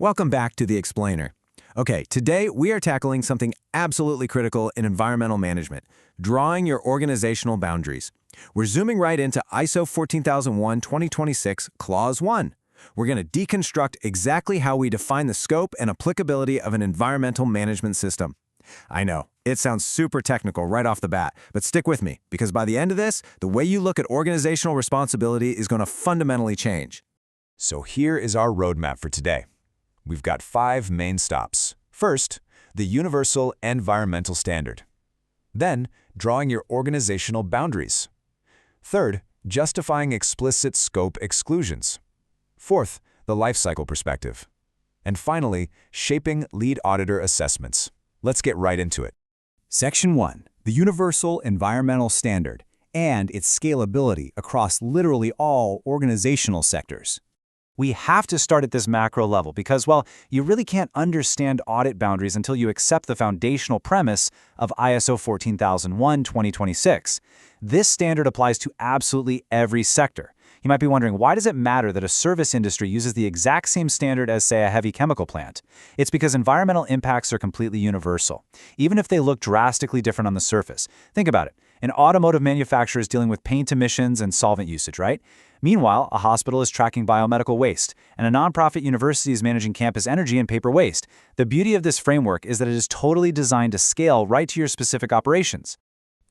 Welcome back to The Explainer. Okay, today we are tackling something absolutely critical in environmental management, drawing your organizational boundaries. We're zooming right into ISO 14001-2026, Clause 1. We're going to deconstruct exactly how we define the scope and applicability of an environmental management system. I know, it sounds super technical right off the bat, but stick with me, because by the end of this, the way you look at organizational responsibility is going to fundamentally change. So here is our roadmap for today. We've got 5 main stops. First, the Universal Environmental Standard. Then, drawing your organizational boundaries. Third, justifying explicit scope exclusions. Fourth, the life cycle perspective. And finally, shaping lead auditor assessments. Let's get right into it. Section 1. The Universal Environmental Standard and its scalability across literally all organizational sectors. We have to start at this macro level because, well, you really can't understand audit boundaries until you accept the foundational premise of ISO 14001-2026. This standard applies to absolutely every sector. You might be wondering, why does it matter that a service industry uses the exact same standard as, say, a heavy chemical plant? It's because environmental impacts are completely universal, even if they look drastically different on the surface. Think about it. An automotive manufacturer is dealing with paint emissions and solvent usage, right? Meanwhile, a hospital is tracking biomedical waste, and a nonprofit university is managing campus energy and paper waste. The beauty of this framework is that it is totally designed to scale right to your specific operations.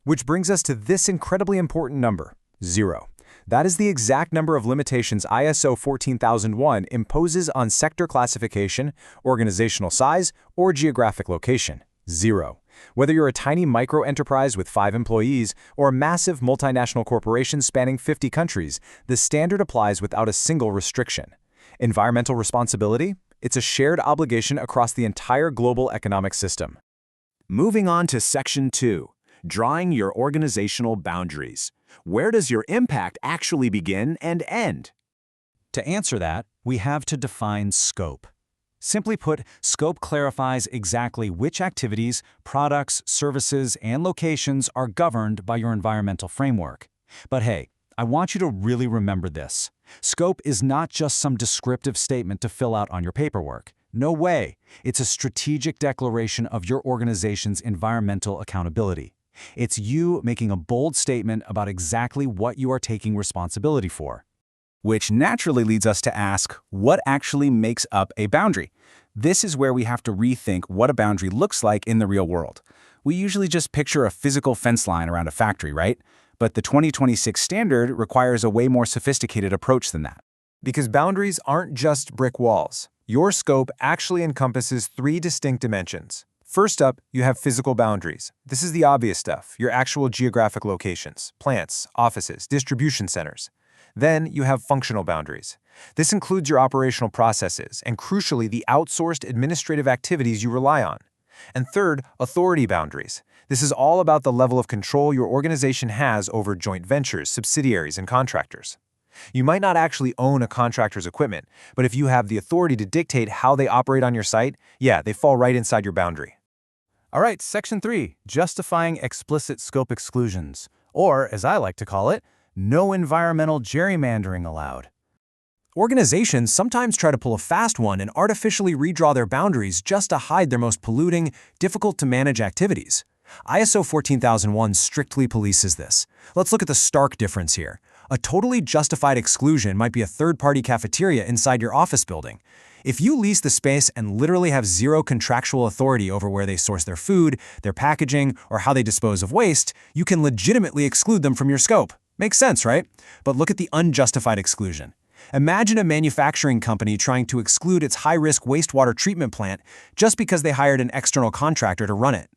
Which brings us to this incredibly important number, 0. That is the exact number of limitations ISO 14001 imposes on sector classification, organizational size, or geographic location. 0. Whether you're a tiny micro-enterprise with 5 employees or a massive multinational corporation spanning 50 countries, the standard applies without a single restriction. Environmental responsibility? It's a shared obligation across the entire global economic system. Moving on to Section 2, drawing your organizational boundaries. Where does your impact actually begin and end? To answer that, we have to define scope. Simply put, scope clarifies exactly which activities, products, services, and locations are governed by your environmental framework. But hey, I want you to really remember this. Scope is not just some descriptive statement to fill out on your paperwork. No way. It's a strategic declaration of your organization's environmental accountability. It's you making a bold statement about exactly what you are taking responsibility for. Which naturally leads us to ask, what actually makes up a boundary? This is where we have to rethink what a boundary looks like in the real world. We usually just picture a physical fence line around a factory, right? But the 2026 standard requires a way more sophisticated approach than that. Because boundaries aren't just brick walls. Your scope actually encompasses 3 distinct dimensions. First up, you have physical boundaries. This is the obvious stuff, your actual geographic locations, plants, offices, distribution centers. Then you have functional boundaries. This includes your operational processes and, crucially, the outsourced administrative activities you rely on. And third, authority boundaries. This is all about the level of control your organization has over joint ventures, subsidiaries, and contractors. You might not actually own a contractor's equipment, but if you have the authority to dictate how they operate on your site, yeah, they fall right inside your boundary. All right, Section 3, justifying explicit scope exclusions, or, as I like to call it, no environmental gerrymandering allowed. Organizations sometimes try to pull a fast one and artificially redraw their boundaries just to hide their most polluting, difficult-to-manage activities. ISO 14001 strictly polices this. Let's look at the stark difference here. A totally justified exclusion might be a third-party cafeteria inside your office building. If you lease the space and literally have 0 contractual authority over where they source their food, their packaging, or how they dispose of waste, you can legitimately exclude them from your scope. Makes sense, right? But look at the unjustified exclusion. Imagine a manufacturing company trying to exclude its high-risk wastewater treatment plant just because they hired an external contractor to run it.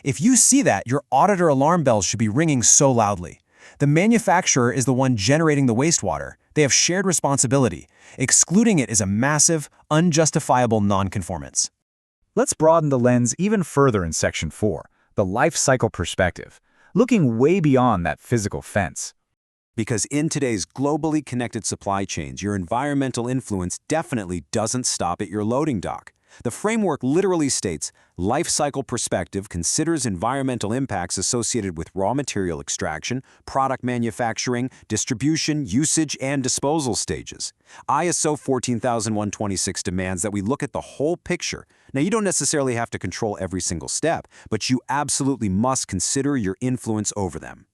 If you see that, your auditor alarm bells should be ringing so loudly. The manufacturer is the one generating the wastewater. They have shared responsibility. Excluding it is a massive, unjustifiable nonconformance. Let's broaden the lens even further in Section 4, the life cycle perspective, looking way beyond that physical fence. Because in today's globally connected supply chains, your environmental influence definitely doesn't stop at your loading dock. The framework literally states, life cycle perspective considers environmental impacts associated with raw material extraction, product manufacturing, distribution, usage, and disposal stages. ISO 14001:26 demands that we look at the whole picture. Now, you don't necessarily have to control every single step, but you absolutely must consider your influence over them.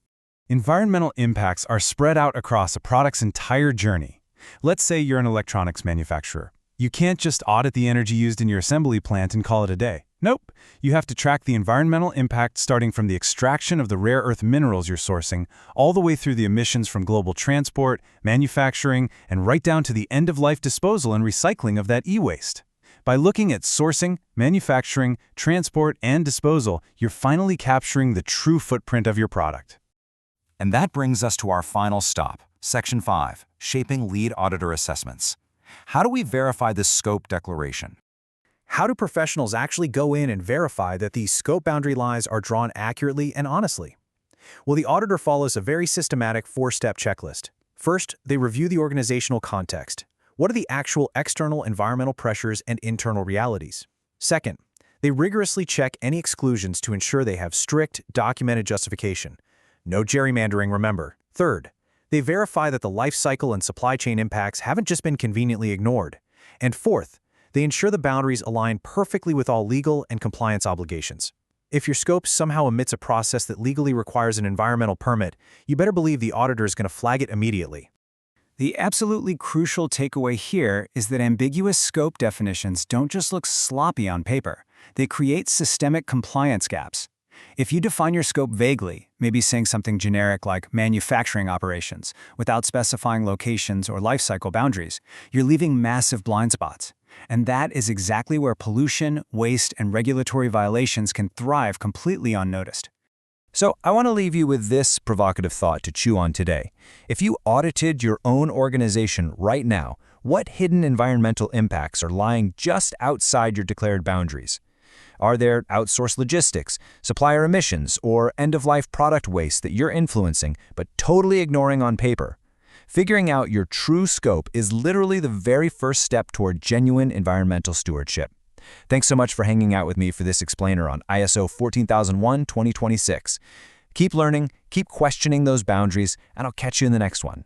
Environmental impacts are spread out across a product's entire journey. Let's say you're an electronics manufacturer. You can't just audit the energy used in your assembly plant and call it a day. Nope. You have to track the environmental impact starting from the extraction of the rare earth minerals you're sourcing, all the way through the emissions from global transport, manufacturing, and right down to the end-of-life disposal and recycling of that e-waste. By looking at sourcing, manufacturing, transport, and disposal, you're finally capturing the true footprint of your product. And that brings us to our final stop, Section 5, Shaping Lead Auditor Assessments. How do we verify this scope declaration? How do professionals actually go in and verify that these scope boundary lines are drawn accurately and honestly? Well, the auditor follows a very systematic four-step checklist. First, they review the organizational context. What are the actual external environmental pressures and internal realities? Second, they rigorously check any exclusions to ensure they have strict, documented justification. No gerrymandering, remember. Third, they verify that the life cycle and supply chain impacts haven't just been conveniently ignored. And fourth, they ensure the boundaries align perfectly with all legal and compliance obligations. If your scope somehow omits a process that legally requires an environmental permit, you better believe the auditor is going to flag it immediately. The absolutely crucial takeaway here is that ambiguous scope definitions don't just look sloppy on paper. They create systemic compliance gaps. If you define your scope vaguely, maybe saying something generic like manufacturing operations, without specifying locations or life cycle boundaries, you're leaving massive blind spots. And that is exactly where pollution, waste, and regulatory violations can thrive completely unnoticed. So I want to leave you with this provocative thought to chew on today. If you audited your own organization right now, what hidden environmental impacts are lying just outside your declared boundaries? Are there outsourced logistics, supplier emissions, or end-of-life product waste that you're influencing but totally ignoring on paper? Figuring out your true scope is literally the very first step toward genuine environmental stewardship. Thanks so much for hanging out with me for this explainer on ISO 14001:2026. Keep learning, keep questioning those boundaries, and I'll catch you in the next one.